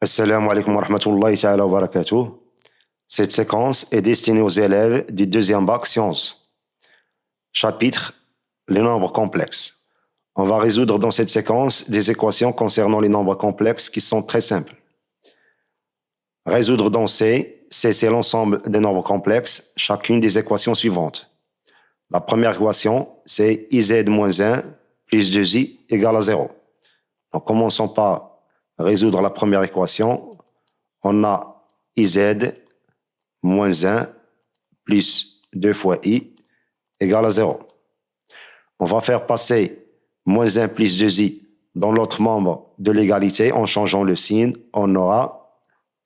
Assalamu alaikum wa rahmatullahi ta'ala wa barakatuh. Cette séquence est destinée aux élèves du deuxième bac sciences. Chapitre les nombres complexes. On va résoudre dans cette séquence des équations concernant les nombres complexes qui sont très simples. Résoudre dans C, c'est l'ensemble des nombres complexes, chacune des équations suivantes. La première équation, c'est iz moins 1 plus 2i égale à 0. Donc, commençons par résoudre la première équation. On a iz moins 1 plus 2 fois i égale à 0. On va faire passer moins 1 plus 2i dans l'autre membre de l'égalité en changeant le signe. On aura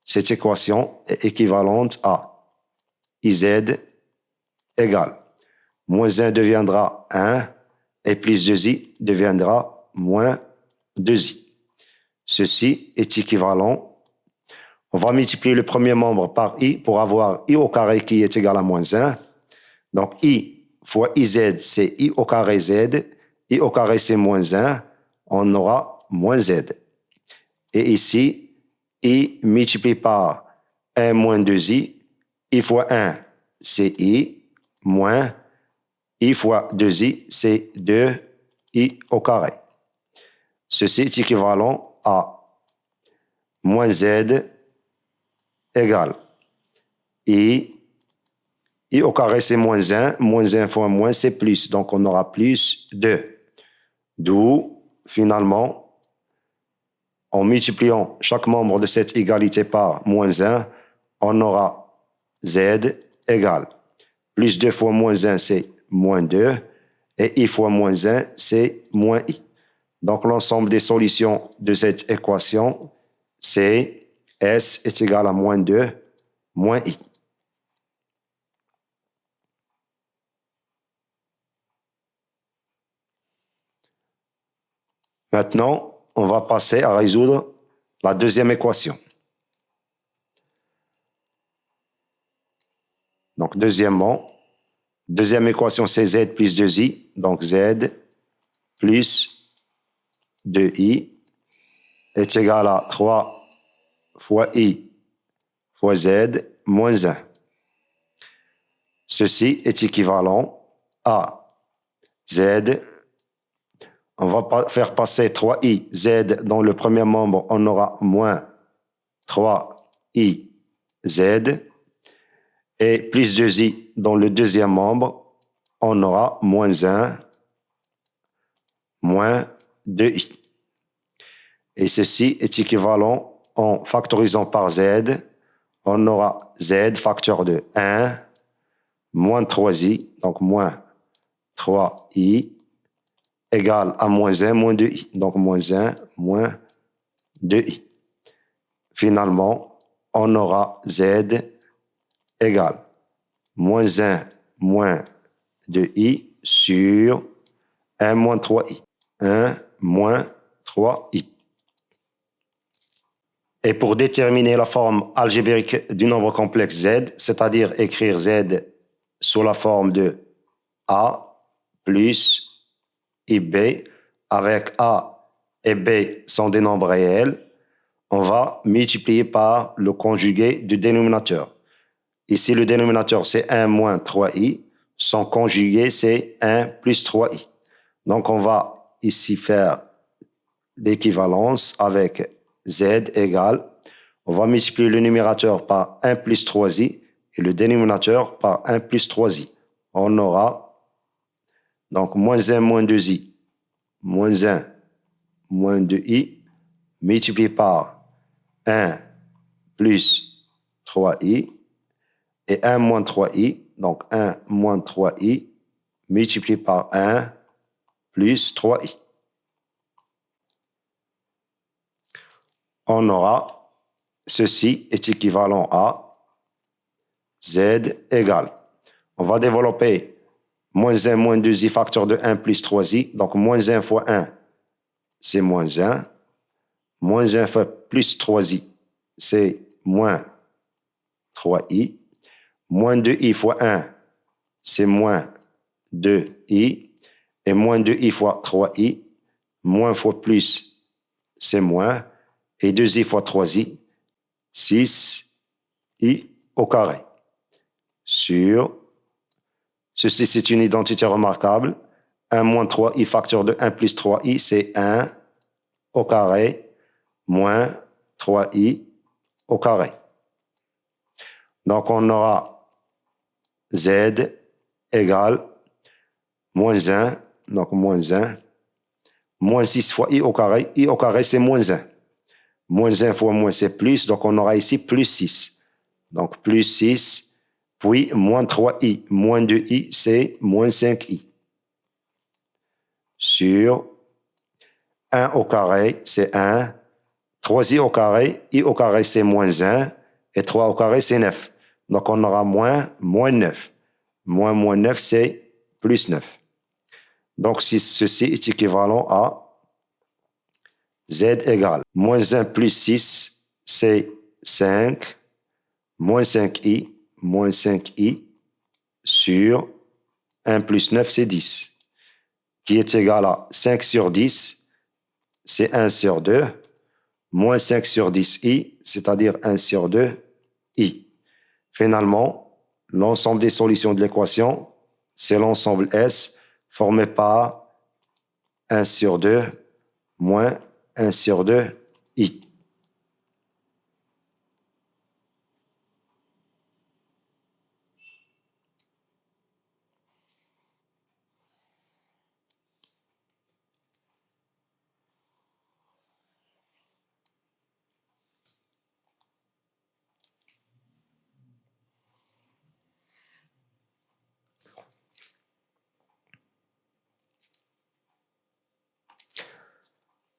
cette équation est équivalente à iz égale moins 1 deviendra 1 et plus 2i deviendra moins 2i. Ceci est équivalent. On va multiplier le premier membre par i pour avoir i au carré qui est égal à moins 1. Donc i fois iz, c'est i au carré z. I au carré, c'est moins 1. On aura moins z. Et ici, i multiplié par 1 moins 2i. I fois 1, c'est i, moins i fois 2i, c'est 2i au carré. Ceci est équivalent à moins z égale i au carré, c'est moins 1. Moins 1 fois moins, c'est plus. Donc, on aura plus 2. D'où, finalement, en multipliant chaque membre de cette égalité par moins 1, on aura z égale plus 2 fois moins 1, c'est moins 2. Et i fois moins 1, c'est moins i. Donc, l'ensemble des solutions de cette équation, c'est S est égal à moins 2, moins I. Maintenant, on va passer à résoudre la deuxième équation. Donc, deuxième équation, c'est Z plus 2I. Donc, Z plus 2I est égal à 3 fois I fois Z moins 1. Ceci est équivalent à Z. On va faire passer 3i z dans le premier membre, on aura moins 3i z. Et plus 2i dans le deuxième membre, on aura moins 1 moins 2i. Et ceci est équivalent en factorisant par z. On aura z facteur de 1 moins 3i, donc moins 3i égale à moins 1 moins 2i. Donc moins 1 moins 2i. Finalement, on aura z égale moins 1 moins 2i sur 1 moins 3i. 1 moins 3i. Et pour déterminer la forme algébrique du nombre complexe z, c'est-à-dire écrire z sous la forme de a plus ib, avec a et b sont des nombres réels, on va multiplier par le conjugué du dénominateur. Ici, le dénominateur, c'est 1 moins 3i. Son conjugué, c'est 1 plus 3i. Donc, on va ici faire l'équivalence avec z égale, on va multiplier le numérateur par 1 plus 3i et le dénominateur par 1 plus 3i. On aura donc moins 1 moins 2i, moins 1 moins 2i, multiplié par 1 plus 3i, et 1 moins 3i, donc 1 moins 3i, multiplié par 1 plus 3i. On aura, ceci est équivalent à z égale. On va développer moins 1 moins 2i facteur de 1 plus 3i, donc moins 1 fois 1, c'est moins 1. Moins 1 fois plus 3i, c'est moins 3i. Moins 2i fois 1, c'est moins 2i. Et moins 2i fois 3i, moins fois plus, c'est moins. Et 2i fois 3i, 6i au carré. Sur, ceci c'est une identité remarquable, 1 moins 3i facteur de 1 plus 3i, c'est 1 au carré moins 3i au carré. Donc on aura z égale moins 1, donc moins 1, moins 6 fois i au carré c'est moins 1. Moins 1 fois moins c'est plus, donc on aura ici plus 6. Donc plus 6, puis moins 3i, moins 2i, c'est moins 5i. Sur 1 au carré, c'est 1. 3i au carré c'est moins 1, et 3 au carré c'est 9. Donc on aura moins 9. Moins 9 c'est plus 9. Donc ceci est équivalent à z égale moins 1 plus 6, c'est 5, moins 5i sur 1 plus 9, c'est 10, qui est égal à 5 sur 10, c'est 1 sur 2, moins 5 sur 10i, c'est-à-dire 1 sur 2i. Finalement, l'ensemble des solutions de l'équation, c'est l'ensemble S formé par 1 sur 2 moins 1 sur 2i.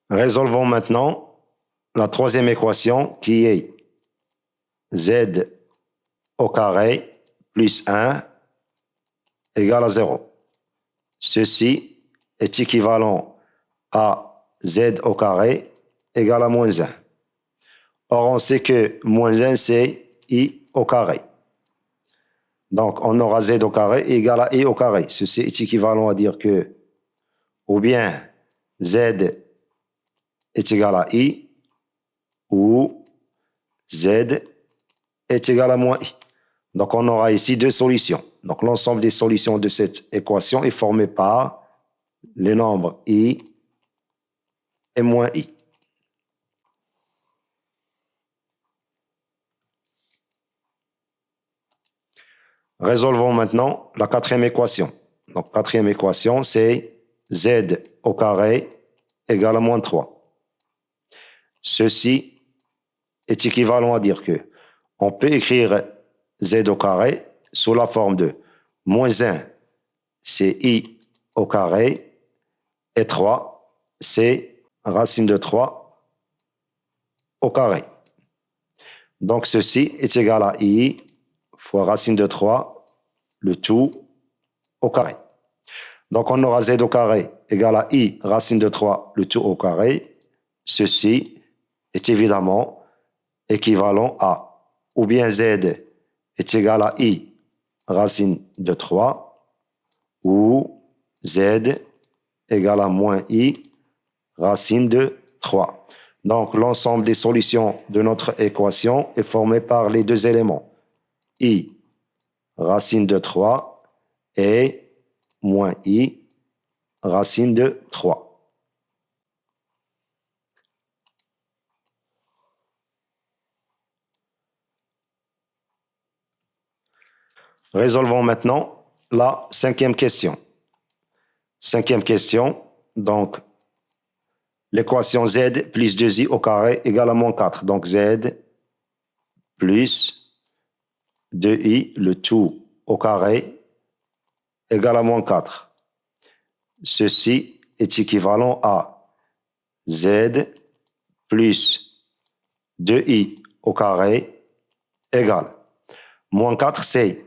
Résolvons maintenant la troisième équation qui est z au carré plus 1 égale à 0. Ceci est équivalent à z au carré égale à moins 1. Or, on sait que moins 1, c'est i au carré. Donc, on aura z au carré égale à i au carré. Ceci est équivalent à dire que ou bien z est égal à i, ou z est égal à moins i. Donc, on aura ici deux solutions. Donc, l'ensemble des solutions de cette équation est formé par les nombres i et moins i. Résolvons maintenant la quatrième équation. Donc, quatrième équation, c'est z au carré égale à moins 3. Ceci est équivalent à dire que on peut écrire z au carré sous la forme de moins 1, c'est i au carré, et 3, c'est racine de 3 au carré. Donc, ceci est égal à i fois racine de 3, le tout au carré. Donc, on aura z au carré égale à i racine de 3, le tout au carré. Ceci est évidemment équivalent à ou bien z est égal à i racine de 3 ou z égale à moins i racine de 3. Donc, l'ensemble des solutions de notre équation est formé par les deux éléments i racine de 3 et moins i racine de 3. Résolvons maintenant la cinquième question. Cinquième question, donc l'équation z plus 2i au carré égale à moins 4. Donc z plus 2i, le tout au carré, égale à moins 4. Ceci est équivalent à z plus 2i au carré égale. Moins 4, c'est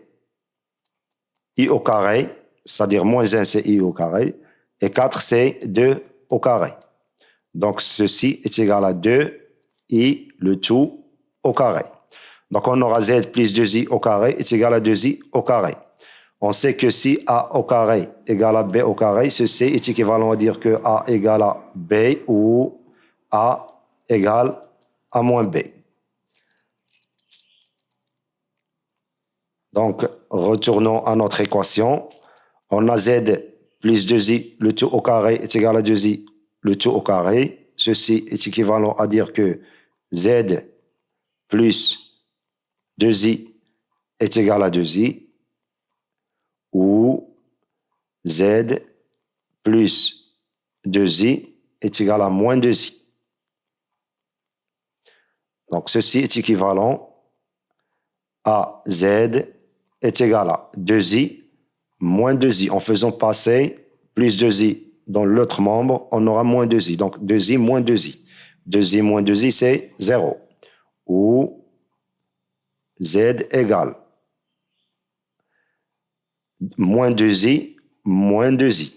i au carré, c'est-à-dire moins 1, c'est i au carré, et 4, c'est 2 au carré. Donc, ceci est égal à 2i, le tout au carré. Donc, on aura z plus 2i au carré est égal à 2i au carré. On sait que si a au carré égale à b au carré, ceci est équivalent à dire que a égale à b ou a égale à moins b. Donc, retournons à notre équation. On a z plus 2i, le tout au carré est égal à 2i, le tout au carré. Ceci est équivalent à dire que z plus 2i est égal à 2i, ou z plus 2i est égal à moins 2i. Donc, ceci est équivalent à z est égal à 2i moins 2i. En faisant passer plus 2i dans l'autre membre, on aura moins 2i. Donc, 2i moins 2i. 2i moins 2i, c'est 0. Ou z égale moins 2i moins 2i.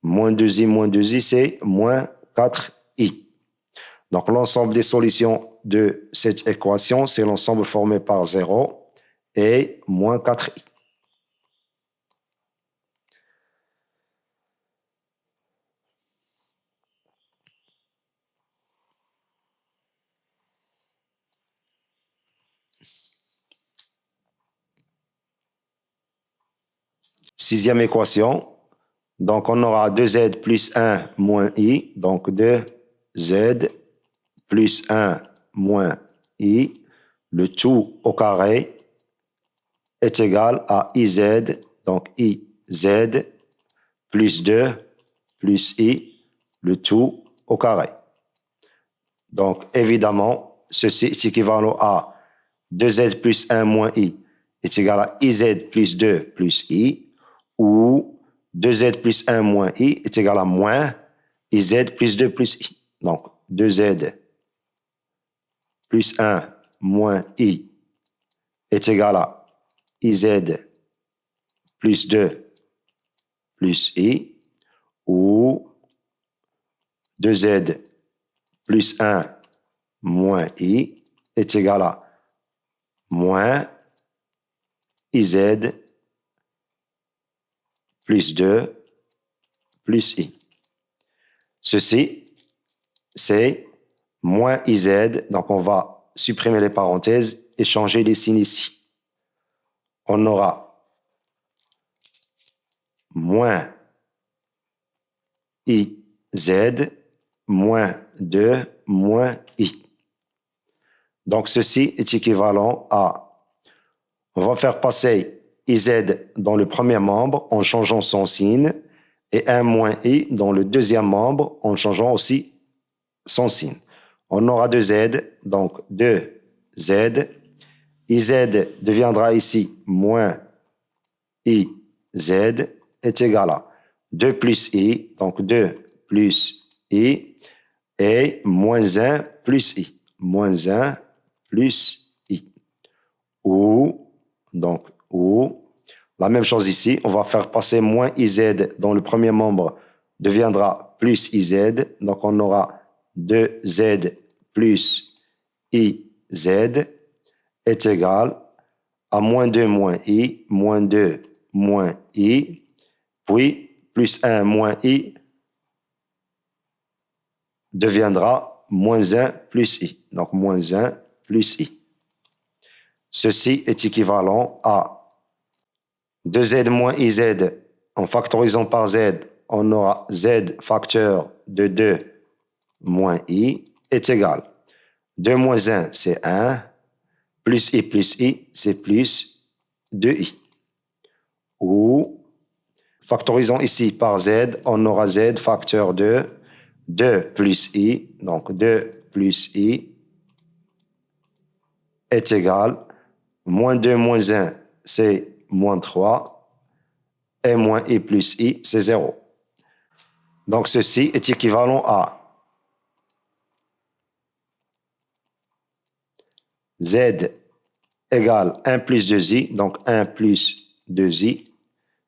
Moins 2i moins 2i, c'est moins 4i. Donc, l'ensemble des solutions de cette équation, c'est l'ensemble formé par 0 et moins 4i. Sixième équation. Donc, on aura 2z plus 1 moins i. Donc, 2z plus 1 moins i. Le tout au carré est égal à iz. Donc, iz plus 2 plus i. Le tout au carré. Donc, évidemment, ceci est équivalent à 2z plus 1 moins i est égal à iz plus 2 plus i, ou 2z plus 1 moins i est égal à moins iz plus 2 plus i. Donc, 2z plus 1 moins i est égal à iz plus 2 plus i, ou 2z plus 1 moins i est égal à moins iz plus 2 plus i. Ceci, c'est moins iz. Donc, on va supprimer les parenthèses et changer les signes ici. On aura moins iz moins 2 moins i. Donc, ceci est équivalent à... On va faire passer iz dans le premier membre en changeant son signe et 1 moins i dans le deuxième membre en changeant aussi son signe. On aura 2z, donc 2z. iz deviendra ici moins iz est égal à 2 plus i, donc 2 plus i, et moins 1 plus i. Moins 1 plus i. Ou, donc, ou, la même chose ici, on va faire passer moins iz dans le premier membre, deviendra plus iz, donc on aura 2z plus iz est égal à moins 2 moins i, moins 2 moins i, puis plus 1 moins i deviendra moins 1 plus i. Donc, moins 1 plus i. Ceci est équivalent à 2z moins iz. En factorisant par z, on aura z facteur de 2 moins i est égal. 2 moins 1, c'est 1. Plus i, c'est plus 2i. Ou, factorisons ici par z, on aura z facteur de 2 plus i. Donc, 2 plus i est égal. Moins 2 moins 1, c'est moins 3. Et moins i plus i, c'est 0. Donc, ceci est équivalent à z égale 1 plus 2i, donc 1 plus 2i,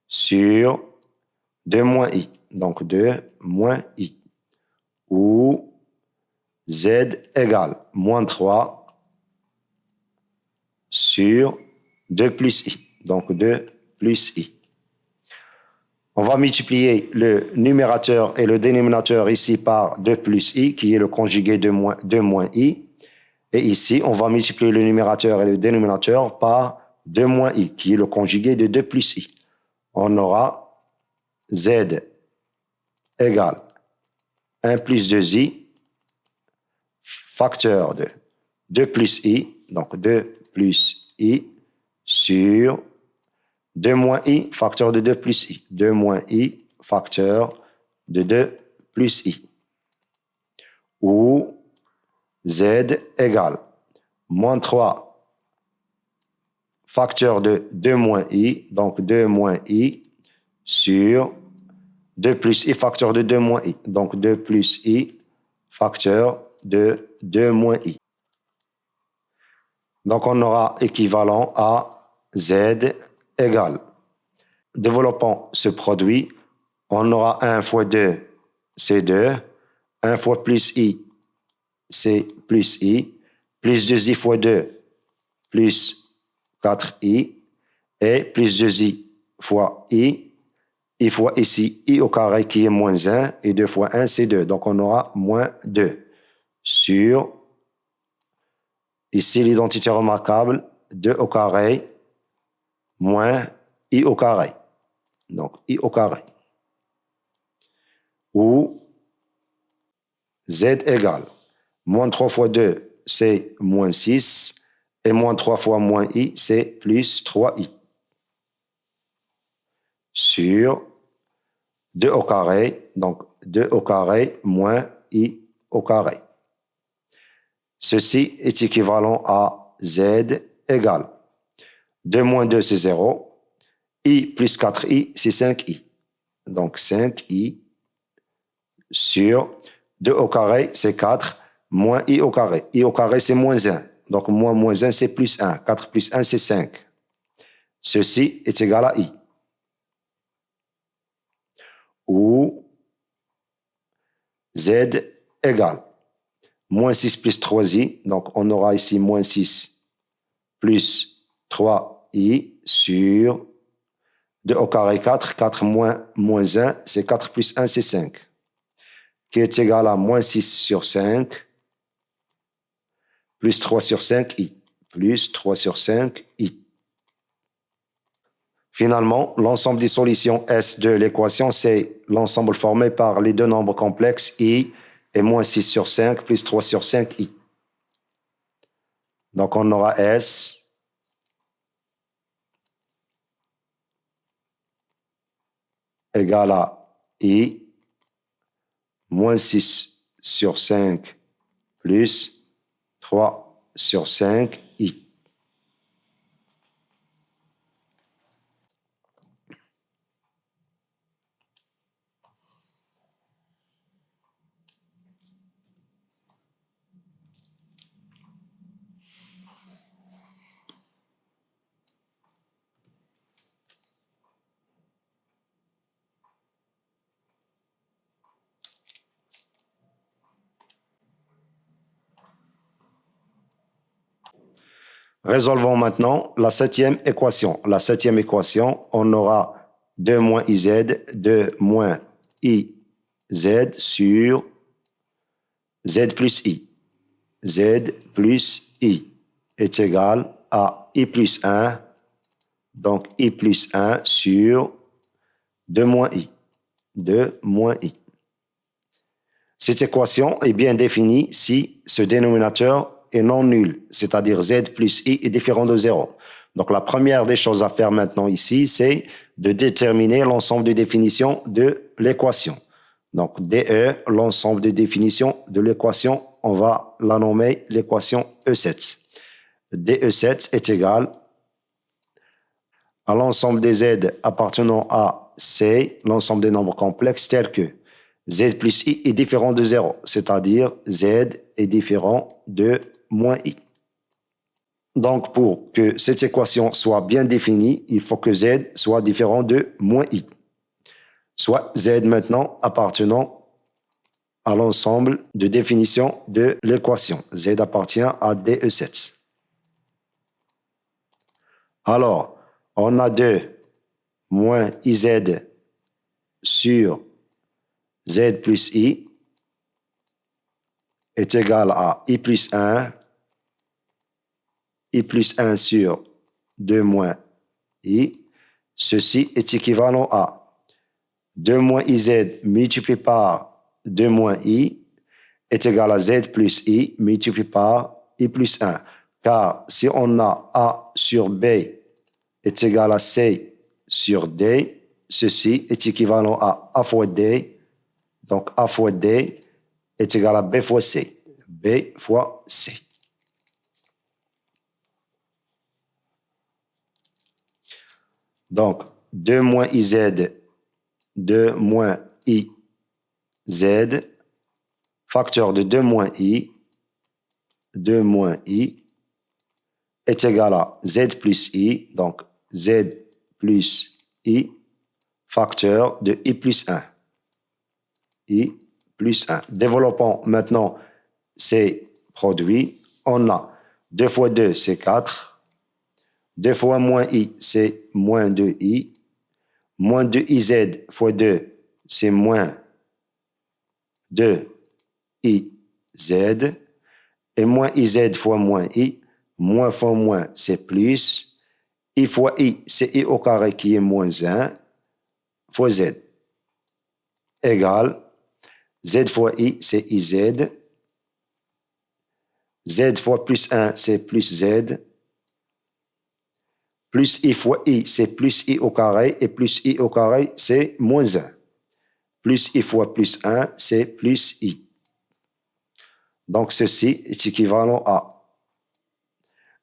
sur 2 moins i, donc 2 moins i. Ou z égale moins 3 sur 2 plus i, donc 2 plus i. On va multiplier le numérateur et le dénominateur ici par 2 plus i, qui est le conjugué de 2 moins i. Et ici, on va multiplier le numérateur et le dénominateur par 2 moins i, qui est le conjugué de 2 plus i. On aura z égale 1 plus 2i, facteur de 2 plus i, donc 2 plus i, sur 2 moins i, facteur de 2 plus i. 2 moins i, facteur de 2 plus i. Ou z égale moins 3 facteur de 2 moins i, donc 2 moins i, sur 2 plus i facteur de 2 moins i. Donc 2 plus i facteur de 2 moins i. Donc on aura équivalent à z égale. Développant ce produit, on aura 1 fois 2, c'est 2. 1 fois plus i, c'est plus i. Plus 2i fois 2, plus 4i. Et plus 2i fois i. I fois ici, i au carré qui est moins 1. Et 2 fois 1, c'est 2. Donc on aura moins 2 sur, ici l'identité remarquable, 2 au carré moins i au carré. Donc i au carré. Ou z égale moins 3 fois 2, c'est moins 6. Et moins 3 fois moins i, c'est plus 3i. Sur 2 au carré, donc 2 au carré moins i au carré. Ceci est équivalent à z égale 2 moins 2, c'est 0. I plus 4i, c'est 5i. Donc 5i sur 2 au carré, c'est 4, moins i au carré. I au carré, c'est moins 1. Donc moins 1, c'est plus 1. 4 plus 1, c'est 5. Ceci est égal à i. Ou z égale moins 6 plus 3i. Donc on aura ici moins 6 plus 3i sur 2 au carré 4. 4 moins 1, c'est 4 plus 1, c'est 5. Qui est égal à moins 6 sur 5 plus 3 sur 5i. Plus 3 sur 5i. Finalement, l'ensemble des solutions S de l'équation, c'est l'ensemble formé par les deux nombres complexes i et moins 6 sur 5 plus 3 sur 5i. Donc on aura S égale à i moins 6 sur 5 plus 3 sur 5i. Résolvons maintenant la septième équation. La septième équation, on aura 2 moins iz, 2 moins iz sur z plus i. Z plus i est égal à i plus 1, donc i plus 1 sur 2 moins i. 2 moins i. Cette équation est bien définie si ce dénominateur est non nul, c'est-à-dire z plus i est différent de 0. Donc la première des choses à faire maintenant ici, c'est de déterminer l'ensemble de définitions de l'équation. Donc DE, l'ensemble de définitions de l'équation, on va la nommer l'équation E7. DE7 est égal à l'ensemble des z appartenant à C, l'ensemble des nombres complexes tels que z plus i est différent de 0, c'est-à-dire z est différent de moins i. Donc, pour que cette équation soit bien définie, il faut que z soit différent de moins i. Soit z maintenant appartenant à l'ensemble de définition de l'équation. Z appartient à DE7. Alors, on a 2 moins iz sur z plus i est égal à i plus 1 sur 2 moins I. Ceci est équivalent à 2 moins IZ multiplié par 2 moins I est égal à Z plus I multiplié par I plus 1. Car si on a A sur B est égal à C sur D, ceci est équivalent à A fois D. Donc A fois D est égal à B fois C. B fois C. Donc 2 moins IZ, 2 moins IZ, facteur de 2 moins I, 2 moins I, est égal à Z plus I, donc Z plus I, facteur de I plus 1. I plus 1. Développons maintenant ces produits. On a 2 fois 2, c'est 4. 2 fois moins I, c'est moins 2I. Moins 2IZ fois 2, c'est moins 2IZ. Et moins IZ fois moins I, moins fois moins, c'est plus. I fois I, c'est I au carré qui est moins 1, fois Z. Égale, Z fois I, c'est IZ. Z fois plus 1, c'est plus Z. Plus I fois I, c'est plus I au carré. Et plus I au carré, c'est moins 1. Plus I fois plus 1, c'est plus I. Donc, ceci est équivalent à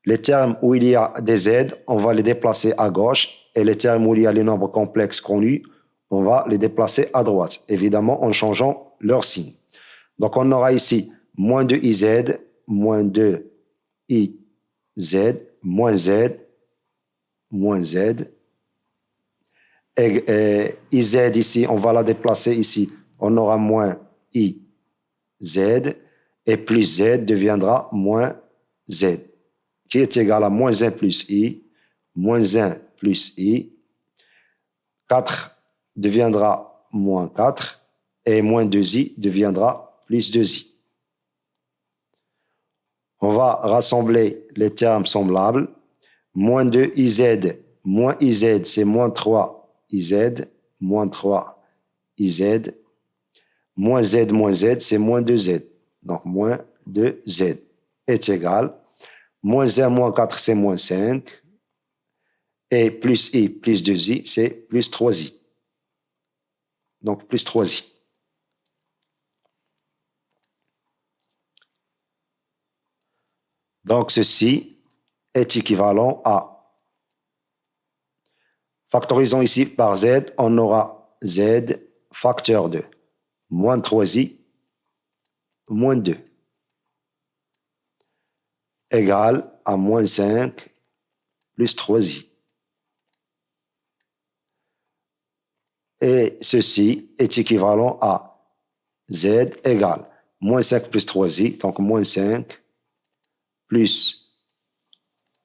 les termes où il y a des Z, on va les déplacer à gauche. Et les termes où il y a les nombres complexes connus, on va les déplacer à droite. Évidemment, en changeant leur signe. Donc, on aura ici moins 2IZ, moins 2IZ, moins Z, moins Z. Et IZ ici, on va la déplacer ici. On aura moins IZ. Et plus Z deviendra moins Z, qui est égal à moins 1 plus I, moins 1 plus I. 4 deviendra moins 4. Et moins 2I deviendra plus 2I. On va rassembler les termes semblables. Moins 2IZ, moins IZ, c'est moins 3IZ, moins 3IZ. Moins Z, c'est moins 2Z. Donc, moins 2Z est égal. Moins 1, moins 4, c'est moins 5. Et plus I, plus 2I, c'est plus 3I. Donc, plus 3I. Donc, ceci est équivalent à... Factorisons ici par Z, on aura Z facteur de moins 3I, moins 2, égale à moins 5 plus 3I. Et ceci est équivalent à Z égale moins 5 plus 3I, donc moins 5 plus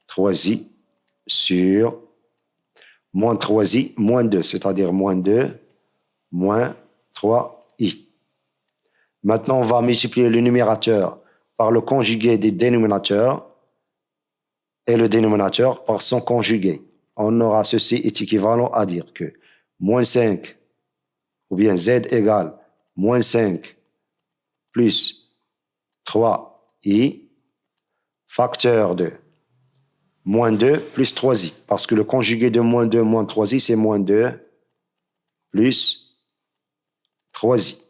3I sur moins 3I, moins 2, c'est-à-dire moins 2, moins 3I. Maintenant, on va multiplier le numérateur par le conjugué des dénominateurs et le dénominateur par son conjugué. On aura ceci est équivalent à dire que moins 5, ou bien Z égale moins 5 plus 3I, facteur de moins 2 plus 3i. Parce que le conjugué de moins 2 moins 3i, c'est moins 2 plus 3i.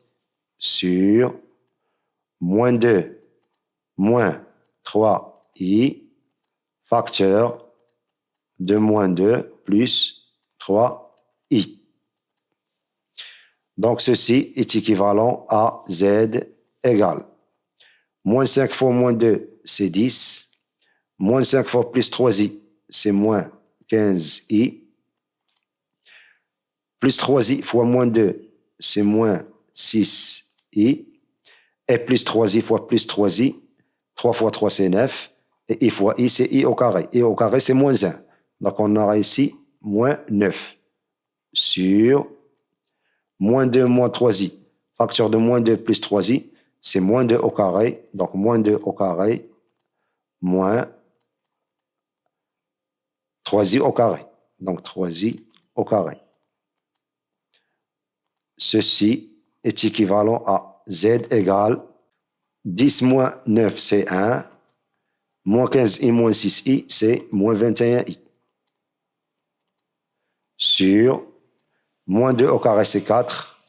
Sur moins 2 moins 3i, facteur de moins 2 plus 3i. Donc, ceci est équivalent à Z égale moins 5 fois moins 2, c'est 10. Moins 5 fois plus 3i, c'est moins 15i. Plus 3i fois moins 2, c'est moins 6i. Et plus 3i fois plus 3i, 3 fois 3, c'est 9. Et i fois i, c'est i au carré. I au carré, c'est moins 1. Donc, on aura ici moins 9 sur moins 2 moins 3i. Facteur de moins 2 plus 3i, c'est moins 2 au carré. Donc, moins 2 au carré, moins 3i au carré. Donc 3i au carré. Ceci est équivalent à z égale 10 moins 9, c'est 1. Moins 15i moins 6i, c'est moins 21i. Sur moins 2 au carré, c'est 4.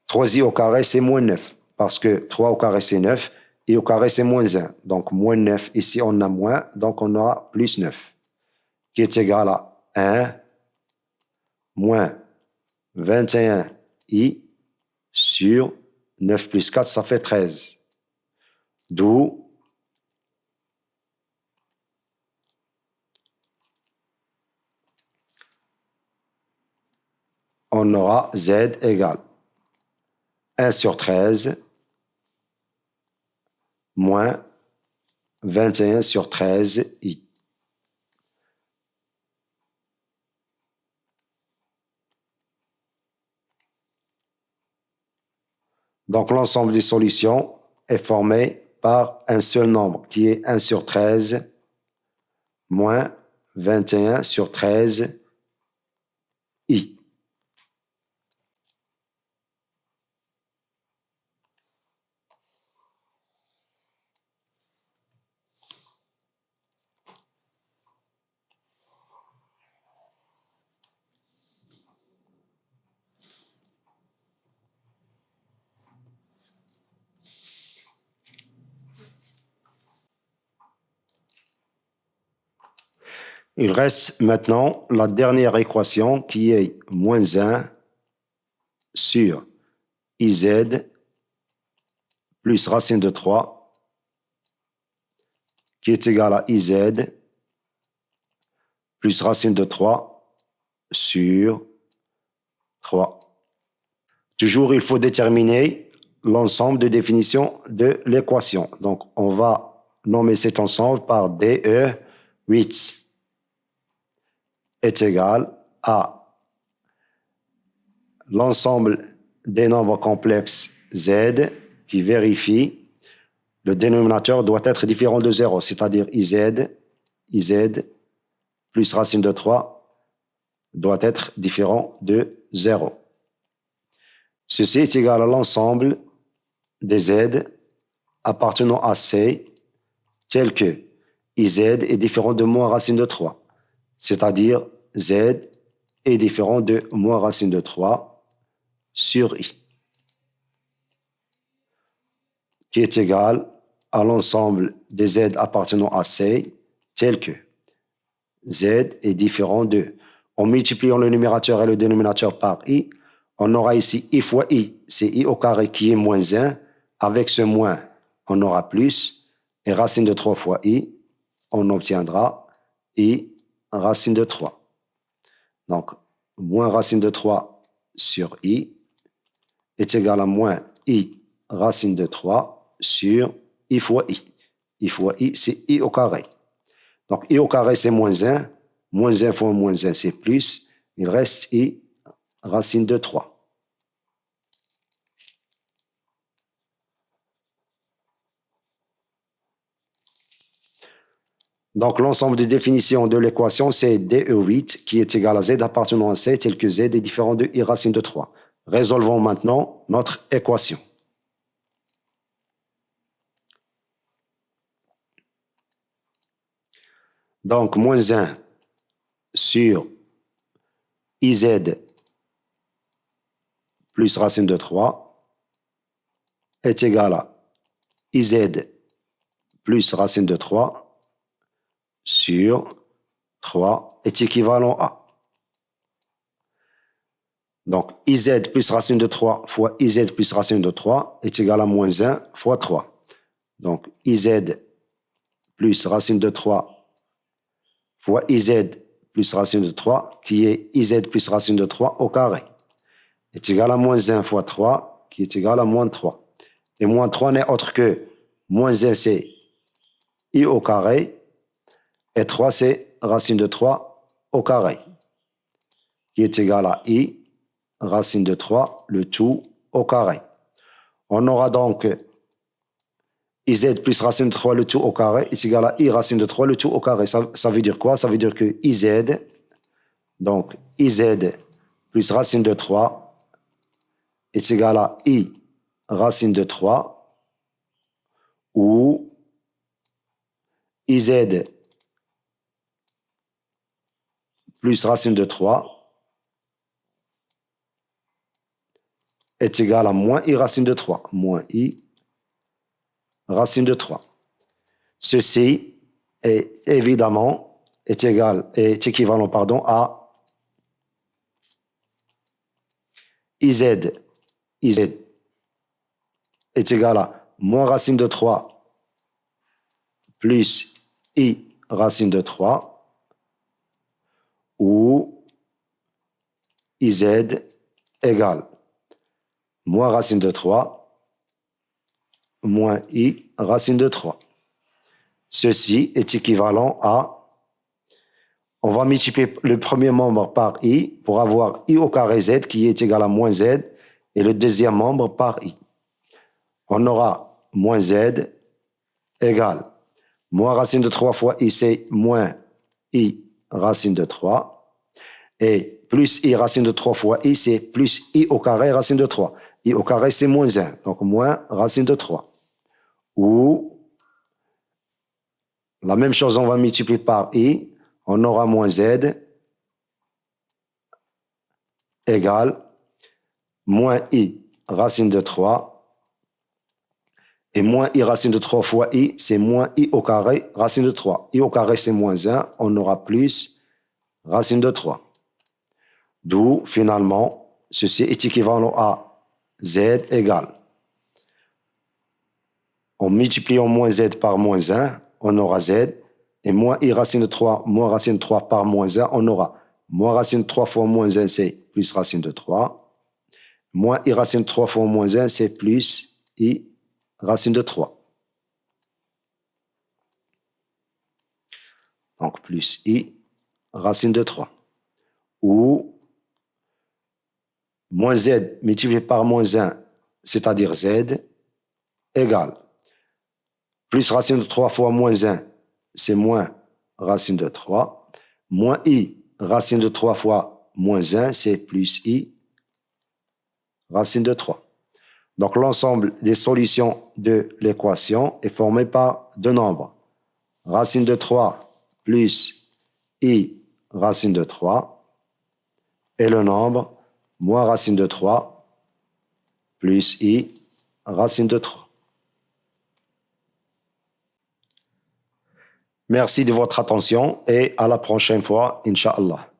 3i au carré, c'est moins 9. Parce que 3 au carré, c'est 9. I au carré, c'est moins 1. Donc, moins 9. Ici, on a moins. Donc, on aura plus 9. Qui est égal à 1 moins 21i sur 9 plus 4, ça fait 13. D'où on aura z égale 1 sur 13 moins 21 sur 13i. Donc, l'ensemble des solutions est formé par un seul nombre, qui est 1 sur 13 moins 21 sur 13i. Il reste maintenant la dernière équation qui est moins 1 sur iz plus racine de 3 qui est égal à iz plus racine de 3 sur 3. Toujours, il faut déterminer l'ensemble de définitions de l'équation. Donc, on va nommer cet ensemble par DE8 est égal à l'ensemble des nombres complexes z qui vérifie le dénominateur doit être différent de 0, c'est-à-dire iz plus racine de 3 doit être différent de 0. Ceci est égal à l'ensemble des z appartenant à C tel que iz est différent de moins racine de 3, c'est-à-dire z est différent de moins racine de 3 sur i, qui est égal à l'ensemble des z appartenant à C tel que z est différent de, en multipliant le numérateur et le dénominateur par i, on aura ici i fois i, c'est i au carré qui est moins 1. Avec ce moins, on aura plus, et racine de 3 fois i, on obtiendra i racine de 3. Donc, moins racine de 3 sur i est égal à moins i racine de 3 sur i fois i. I fois i, c'est i au carré. Donc, i au carré, c'est moins 1. Moins 1 fois moins 1, c'est plus. Il reste i racine de 3. Donc, l'ensemble des définitions de l'équation, c'est DE8 qui est égal à z appartenant à C tel que z est différent de i racine de 3. Résolvons maintenant notre équation. Donc, moins 1 sur iz plus racine de 3 est égal à iz plus racine de 3 sur 3 est équivalent à. Donc, iz plus racine de 3 fois iz plus racine de 3 est égal à moins 1 fois 3. Donc, iz plus racine de 3 fois iz plus racine de 3, qui est iz plus racine de 3 au carré, est égal à moins 1 fois 3, qui est égal à moins 3. Et moins 3 n'est autre que moins 1, c'est i au carré, et 3, c'est racine de 3 au carré, qui est égal à i racine de 3, le tout au carré. On aura donc IZ plus racine de 3 le tout au carré est égal à I racine de 3 le tout au carré. Ça veut dire quoi? Ça veut dire que IZ, donc IZ plus racine de 3 est égal à I racine de 3 ou IZ plus racine de 3 est égal à moins I racine de 3. Moins I racine de 3. Ceci est évidemment est équivalent à IZ est égal à moins racine de 3 plus I racine de 3 ou IZ égale moins racine de 3 moins I racine de 3. Ceci est équivalent à, on va multiplier le premier membre par I pour avoir I au carré Z qui est égal à moins Z et le deuxième membre par I. On aura moins Z égale moins racine de 3 fois I, c'est moins I racine de 3. Et plus I racine de 3 fois I, c'est plus I au carré racine de 3. I au carré, c'est moins 1, donc moins racine de 3. Ou, la même chose, on va multiplier par I, on aura moins Z égale moins I racine de 3. Et moins I racine de 3 fois I, c'est moins I au carré racine de 3. I au carré, c'est moins 1, on aura plus racine de 3. D'où, finalement, ceci est équivalent à Z égale. En multipliant moins Z par moins 1, on aura Z. Et moins I racine de 3, moins racine de 3 par moins 1, on aura moins racine de 3 fois moins 1, c'est plus racine de 3. Moins I racine de 3 fois moins 1, c'est plus I racine de 3. Donc, plus I racine de 3. Ou moins Z multiplié par moins 1, c'est-à-dire Z, égale plus racine de 3 fois moins 1, c'est moins racine de 3. Moins I racine de 3 fois moins 1, c'est plus I racine de 3. Donc, l'ensemble des solutions de l'équation est formé par deux nombres. Racine de 3 plus I racine de 3 et le nombre moins racine de 3 plus I racine de 3. Merci de votre attention et à la prochaine fois, Inch'Allah.